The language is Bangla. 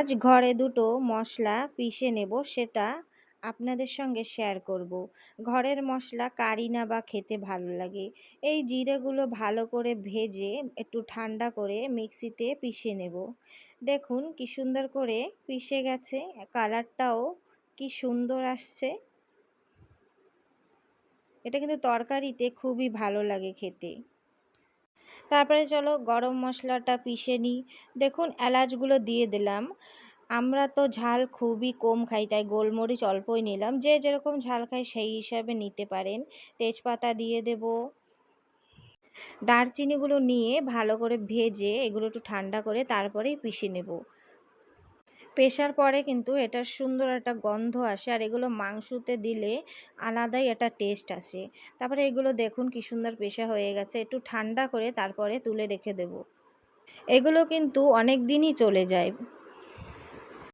আজ ঘরে দুটো মশলা পিষে নেব, সেটা আপনাদের সঙ্গে শেয়ার করব। ঘরের মশলা কারি না বা খেতে ভালো লাগে। এই জিরেগুলো ভালো করে ভেজে একটু ঠান্ডা করে মিক্সিতে পিষে নেব। দেখুন কি সুন্দর করে পিষে গেছে, কালারটাও কি সুন্দর আসছে। এটা কিন্তু তরকারিতে খুবই ভালো লাগে খেতে। তারপরে চলো গরম মশলাটা পিষে নিই। দেখুন এলাচগুলো দিয়ে দিলাম। আমরা তো ঝাল খুবই কম খাই, তাই গোলমরিচ অল্পই নিলাম। যে যেরকম ঝাল খায় সেই হিসাবে নিতে পারেন। তেজপাতা দিয়ে দেব। দারচিনিগুলো নিয়ে ভালো করে ভেজে এগুলো একটু ঠান্ডা করে তারপরেই পিষে নেব। পেষার পরে কিন্তু এটার সুন্দর একটা গন্ধ আসে, আর এগুলো মাংসতে দিলে আলাদাই একটা টেস্ট আসে। তারপরে এগুলো দেখুন কি সুন্দর পেষা হয়ে গেছে। একটু ঠান্ডা করে তারপরে তুলে রেখে দেব। এগুলো কিন্তু অনেক দিনই চলে যায়।